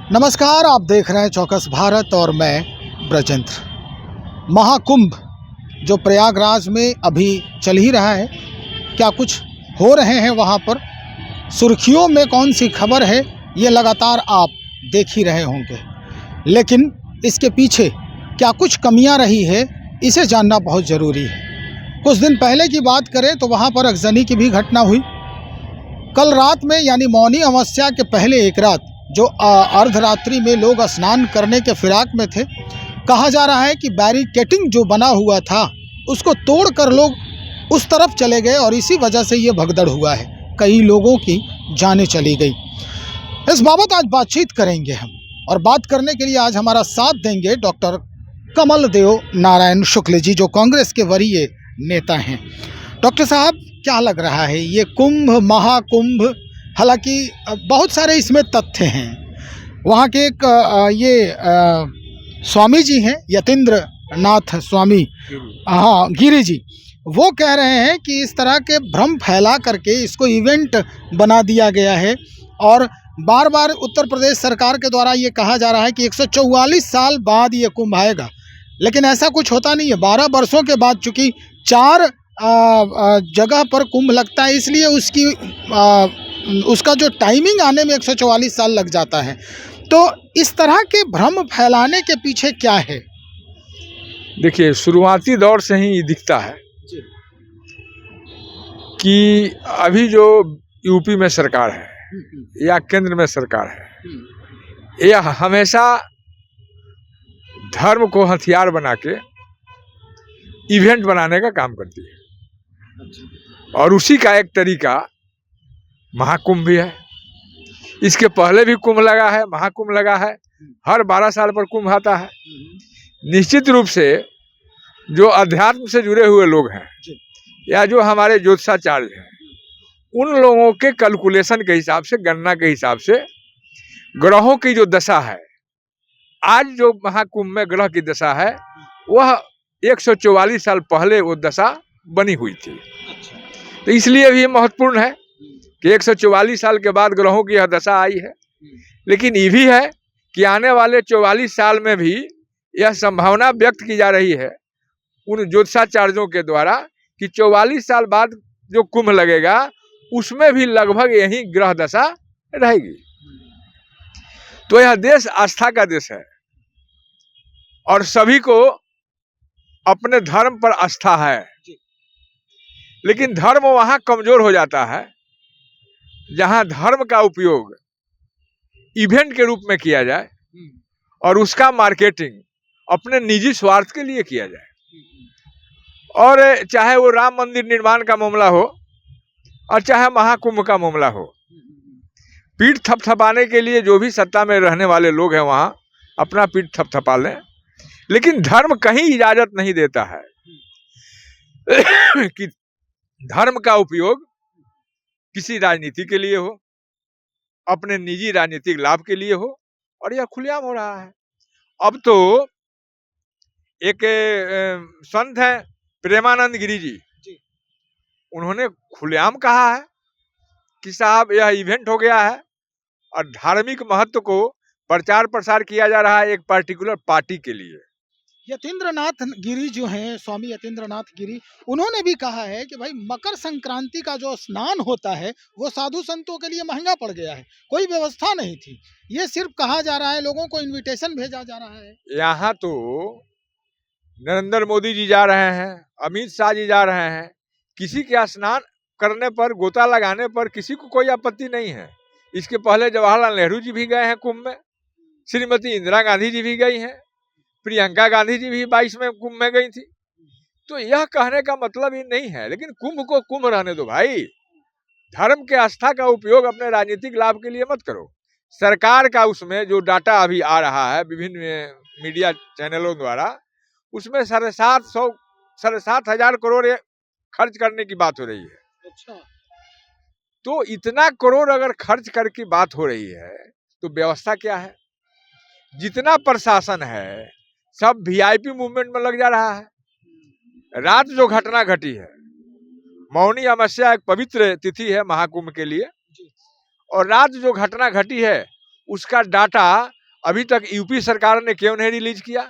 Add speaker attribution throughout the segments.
Speaker 1: नमस्कार, आप देख रहे हैं चौकस भारत और मैं ब्रजेंद्र। महाकुंभ जो प्रयागराज में अभी चल ही रहा है, क्या कुछ हो रहे हैं वहाँ पर, सुर्खियों में कौन सी खबर है, ये लगातार आप देख ही रहे होंगे। लेकिन इसके पीछे क्या कुछ कमियां रही है, इसे जानना बहुत ज़रूरी है। कुछ दिन पहले की बात करें तो वहाँ पर अगजनी की भी घटना हुई। कल रात में यानी मौनी अमावस्या के पहले एक रात जो अर्धरात्रि में लोग स्नान करने के फिराक में थे, कहा जा रहा है कि बैरिकेटिंग जो बना हुआ था उसको तोड़कर लोग उस तरफ चले गए और इसी वजह से ये भगदड़ हुआ है। कई लोगों की जानें चली गई। इस बाबत आज बातचीत करेंगे हम, और बात करने के लिए आज हमारा साथ देंगे डॉक्टर कमल देव नारायण शुक्ल जी, जो कांग्रेस के वरीय नेता हैं। डॉक्टर साहब, क्या लग रहा है ये कुंभ, महाकुंभ, हालांकि बहुत सारे इसमें तथ्य हैं। वहाँ के एक स्वामी जी हैं, यतीन्द्र नाथ स्वामी, हाँ, गिरी जी, वो कह रहे हैं कि इस तरह के भ्रम फैला करके इसको इवेंट बना दिया गया है। और बार बार उत्तर प्रदेश सरकार के द्वारा ये कहा जा रहा है कि 144 साल बाद ये कुंभ आएगा, लेकिन ऐसा कुछ होता नहीं है। 12 वर्षों के बाद चूँकि 4 जगह पर कुंभ लगता है, इसलिए उसका जो टाइमिंग आने में 144 साल लग जाता है। तो इस तरह के भ्रम फैलाने के पीछे क्या है?
Speaker 2: देखिए, शुरुआती दौर से ही दिखता है कि अभी जो यूपी में सरकार है या केंद्र में सरकार है, यह हमेशा धर्म को हथियार बना के इवेंट बनाने का काम करती है। और उसी का एक तरीका महाकुंभ भी है। इसके पहले भी कुंभ लगा है, महाकुंभ लगा है, हर 12 साल पर कुंभ आता है। निश्चित रूप से जो अध्यात्म से जुड़े हुए लोग हैं या जो हमारे ज्योतिषाचार्य हैं, उन लोगों के कैलकुलेशन के हिसाब से, गणना के हिसाब से ग्रहों की जो दशा है, आज जो महाकुंभ में ग्रह की दशा है वह 144 साल पहले वो दशा बनी हुई थी। तो इसलिए भी महत्वपूर्ण है कि 144 साल के बाद ग्रहों की यह दशा आई है। लेकिन ये भी है कि आने वाले 44 साल में भी यह संभावना व्यक्त की जा रही है उन ज्योतिषाचार्यों के द्वारा कि 44 साल बाद जो कुंभ लगेगा उसमें भी लगभग यही ग्रह दशा रहेगी। तो यह देश आस्था का देश है और सभी को अपने धर्म पर आस्था है। लेकिन धर्म वहां कमजोर हो जाता है जहां धर्म का उपयोग इवेंट के रूप में किया जाए और उसका मार्केटिंग अपने निजी स्वार्थ के लिए किया जाए। और चाहे वो राम मंदिर निर्माण का मामला हो और चाहे महाकुंभ का मामला हो, पीठ थपथपाने के लिए जो भी सत्ता में रहने वाले लोग हैं वहां अपना पीठ थपथपा लें, लेकिन धर्म कहीं इजाजत नहीं देता है कि धर्म का उपयोग किसी राजनीति के लिए हो, अपने निजी राजनीतिक लाभ के लिए हो, और यह खुलेआम हो रहा है। अब तो एक संत है प्रेमानंद गिरी जी, उन्होंने खुलेआम कहा है कि साहब यह इवेंट हो गया है और धार्मिक महत्व को प्रचार प्रसार किया जा रहा है एक पर्टिकुलर पार्टी के लिए।
Speaker 1: यतीन्द्र नाथ गिरी जो हैं, स्वामी यतीन्द्र नाथ गिरी, उन्होंने भी कहा है कि भाई मकर संक्रांति का जो स्नान होता है वो साधु संतों के लिए महंगा पड़ गया है, कोई व्यवस्था नहीं थी। ये सिर्फ कहा जा रहा है, लोगों को इनविटेशन भेजा जा रहा है।
Speaker 2: यहाँ तो नरेंद्र मोदी जी जा रहे हैं, अमित शाह जी जा रहे हैं, किसी के स्नान करने पर, गोता लगाने पर किसी को कोई आपत्ति नहीं है। इसके पहले जवाहरलाल नेहरू जी भी गए हैं कुंभ में, श्रीमती इंदिरा गांधी जी भी गई हैं, प्रियंका गांधी जी भी 22 में कुंभ में गई थी। तो यह कहने का मतलब ही नहीं है, लेकिन कुंभ को कुंभ रहने दो भाई। धर्म के आस्था का उपयोग अपने राजनीतिक लाभ के लिए मत करो। सरकार का उसमें जो डाटा अभी आ रहा है विभिन्न मीडिया चैनलों द्वारा, उसमें 7,500 करोड़ खर्च करने की बात हो रही है।
Speaker 1: अच्छा।
Speaker 2: तो इतना करोड़ अगर खर्च करके बात हो रही है तो व्यवस्था क्या है? जितना प्रशासन है सब वीआईपी मूवमेंट में लग जा रहा है। रात जो घटना घटी है, मौनी अमावस्या एक पवित्र तिथि है महाकुंभ के लिए, और रात जो घटना घटी है उसका डाटा अभी तक यूपी सरकार ने क्यों नहीं रिलीज किया?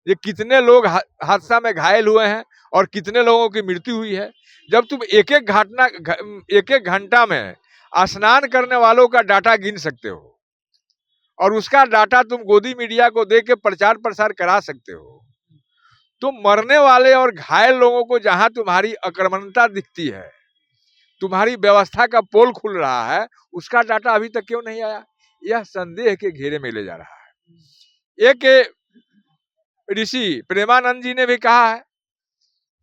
Speaker 2: ये कितने लोग हादसा में घायल हुए हैं और कितने लोगों की मृत्यु हुई है। जब तुम एक एक घंटा में स्नान करने वालों का डाटा गिन सकते हो और उसका डाटा तुम गोदी मीडिया को दे के प्रचार प्रसार करा सकते हो, तो मरने वाले और घायल लोगों को जहां तुम्हारी अकर्मण्यता दिखती है, तुम्हारी व्यवस्था का पोल खुल रहा है, उसका डाटा अभी तक क्यों नहीं आया? यह संदेह के घेरे में ले जा रहा है। एक ऋषि प्रेमानंद जी ने भी कहा है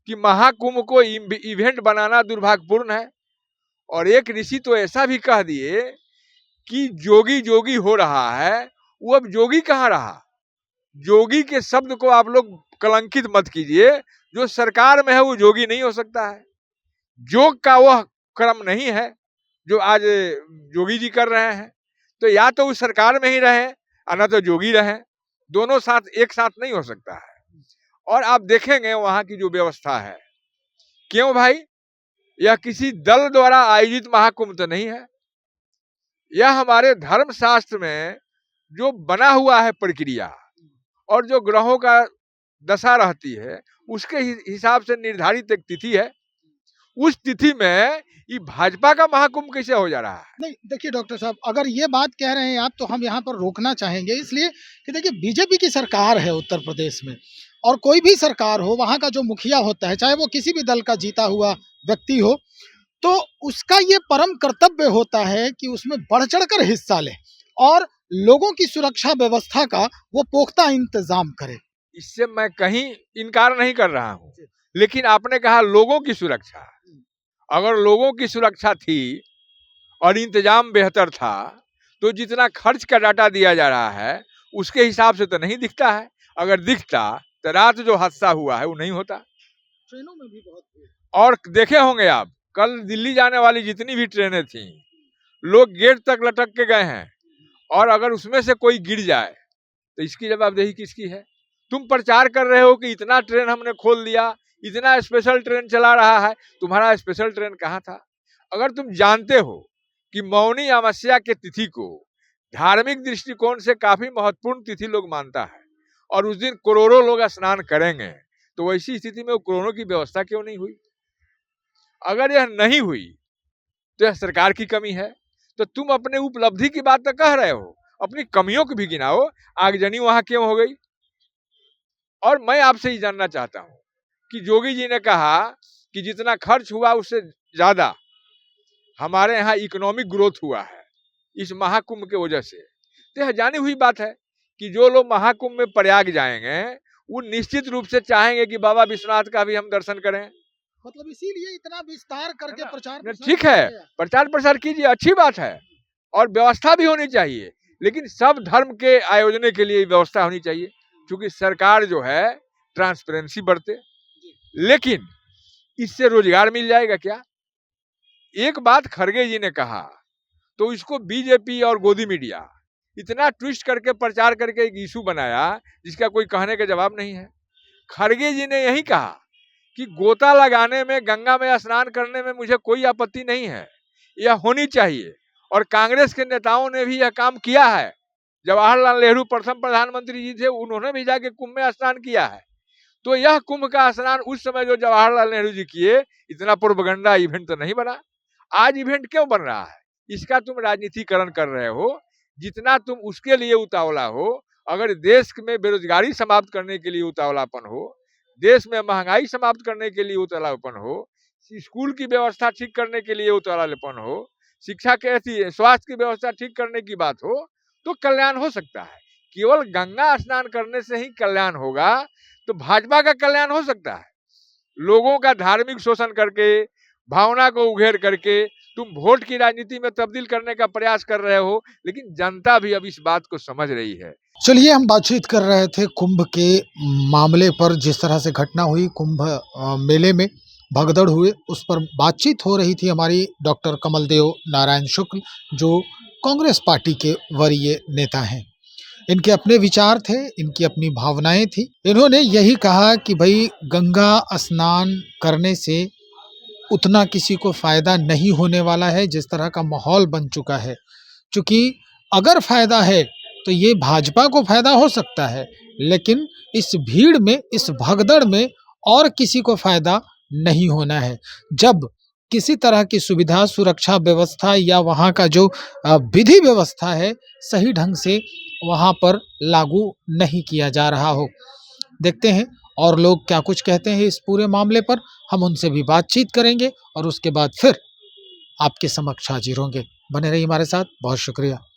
Speaker 2: कि महाकुंभ को इवेंट बनाना दुर्भाग्यपूर्ण है, और एक ऋषि तो ऐसा भी कह दिए कि जोगी जोगी हो रहा है, वो अब जोगी कहाँ रहा। जोगी के शब्द को आप लोग कलंकित मत कीजिए, जो सरकार में है वो जोगी नहीं हो सकता है। जोग का वह क्रम नहीं है जो आज जोगी जी कर रहे हैं, तो या तो उस सरकार में ही रहे और न तो जोगी रहे, दोनों साथ एक साथ नहीं हो सकता है। और आप देखेंगे वहां की जो व्यवस्था है, क्यों भाई, यह किसी दल द्वारा आयोजित महाकुंभ तो नहीं है, यह हमारे धर्म शास्त्र में जो बना हुआ है प्रक्रिया और जो ग्रहों का दशा रहती है उसके हिसाब से निर्धारित एक तिथि है। उस तिथि में ये भाजपा का महाकुंभ कैसे हो जा रहा है?
Speaker 1: नहीं, देखिए डॉक्टर साहब, अगर ये बात कह रहे हैं आप तो हम यहाँ पर रोकना चाहेंगे, इसलिए कि देखिए बीजेपी की सरकार है उत्तर प्रदेश में, और कोई भी सरकार हो, वहाँ का जो मुखिया होता है, चाहे वो किसी भी दल का जीता हुआ व्यक्ति हो, तो उसका ये परम कर्तव्य होता है कि उसमें बढ़ चढ़कर हिस्सा ले और लोगों की सुरक्षा व्यवस्था का वो पुख्ता इंतजाम करे।
Speaker 2: इससे मैं कहीं इनकार नहीं कर रहा हूँ, लेकिन आपने कहा लोगों की सुरक्षा, अगर लोगों की सुरक्षा थी और इंतजाम बेहतर था तो जितना खर्च का डाटा दिया जा रहा है उसके हिसाब से तो नहीं दिखता है। अगर दिखता तो रात जो हादसा हुआ है वो नहीं होता।
Speaker 1: ट्रेनों में भी बहुत,
Speaker 2: और देखे होंगे आप, कल दिल्ली जाने वाली जितनी भी ट्रेनें थी, लोग गेट तक लटक के गए हैं, और अगर उसमें से कोई गिर जाए तो इसकी जवाबदेही किसकी है? तुम प्रचार कर रहे हो कि इतना ट्रेन हमने खोल दिया, इतना स्पेशल ट्रेन चला रहा है, तुम्हारा स्पेशल ट्रेन कहाँ था? अगर तुम जानते हो कि मौनी अमावस्या के तिथि को धार्मिक दृष्टिकोण से काफी महत्वपूर्ण तिथि लोग मानता है और उस दिन करोड़ों लोग स्नान करेंगे, तो वैसी स्थिति में करोड़ों की व्यवस्था क्यों नहीं हुई? अगर यह नहीं हुई तो यह सरकार की कमी है। तो तुम अपने उपलब्धि की बात तो कह रहे हो, अपनी कमियों को भी गिनाओ। आगजनी वहां क्यों हो गई? और मैं आपसे ही जानना चाहता हूं कि जोगी जी ने कहा कि जितना खर्च हुआ उससे ज्यादा हमारे यहाँ इकोनॉमिक ग्रोथ हुआ है इस महाकुंभ के वजह से। तो यह जानी हुई बात है कि जो लोग महाकुंभ में प्रयाग जाएंगे वो निश्चित रूप से चाहेंगे कि बाबा विश्वनाथ का भी हम दर्शन करें।
Speaker 1: मतलब इसीलिए इतना विस्तार करके प्रचार प्रसार
Speaker 2: ठीक है, प्रचार प्रसार कीजिए, अच्छी बात है, और व्यवस्था भी होनी चाहिए, लेकिन सब धर्म के आयोजन के लिए व्यवस्था होनी चाहिए, क्योंकि सरकार जो है ट्रांसपेरेंसी बरते। लेकिन इससे रोजगार मिल जाएगा क्या? एक बात खड़गे जी ने कहा तो इसको बीजेपी और गोदी मीडिया इतना ट्विस्ट करके प्रचार करके एक इशू बनाया जिसका कोई कहने का जवाब नहीं है। खड़गे जी ने यही कहा कि गोता लगाने में, गंगा में स्नान करने में मुझे कोई आपत्ति नहीं है, यह होनी चाहिए, और कांग्रेस के नेताओं ने भी यह काम किया है। जवाहरलाल नेहरू प्रथम प्रधानमंत्री जी थे, उन्होंने भी जाके कुंभ में स्नान किया है। तो यह कुंभ का स्नान उस समय जो जवाहरलाल नेहरू जी किए, इतना प्रोपेगेंडा इवेंट तो नहीं बना। आज इवेंट क्यों बन रहा है? इसका तुम राजनीतिकरण कर रहे हो। जितना तुम उसके लिए उतावला हो, अगर देश में बेरोजगारी समाप्त करने के लिए उतावलापन हो, देश में महंगाई समाप्त करने के लिए उतावलापन हो, स्कूल की व्यवस्था ठीक करने के लिए उतावलापन हो, शिक्षा के स्वास्थ्य की व्यवस्था ठीक करने की बात हो, तो कल्याण हो सकता है। केवल गंगा स्नान करने से ही कल्याण होगा तो भाजपा का कल्याण हो सकता है? लोगों का धार्मिक शोषण करके, भावना को उघेर करके तुम वोट की राजनीति में तब्दील करने का प्रयास कर रहे हो, लेकिन जनता भी अब इस बात को समझ रही है।
Speaker 1: चलिए, हम बातचीत कर रहे थे कुंभ के मामले पर, जिस तरह से घटना हुई कुंभ मेले में भगदड़ हुए, उस पर बातचीत हो रही थी हमारी डॉक्टर कमलदेव नारायण शुक्ल, जो कांग्रेस पार्टी के वरीय नेता हैं। इनके अपने विचार थे, इनकी अपनी भावनाएं थी। इन्होंने यही कहा कि भाई गंगा स्नान करने से उतना किसी को फायदा नहीं होने वाला है जिस तरह का माहौल बन चूका है, क्योंकि अगर फायदा है तो ये भाजपा को फायदा हो सकता है, लेकिन इस भीड़ में, इस भगदड़ में और किसी को फायदा नहीं होना है। जब किसी तरह की सुविधा, सुरक्षा व्यवस्था या वहाँ का जो विधि व्यवस्था है सही ढंग से वहाँ पर लागू नहीं किया जा रहा हो। देखते हैं और लोग क्या कुछ कहते हैं इस पूरे मामले पर। हम उनसे भी बातचीत करेंगे और उसके बाद फिर आपके समक्ष हाजिर होंगे। बने रहिए हमारे साथ। बहुत शुक्रिया।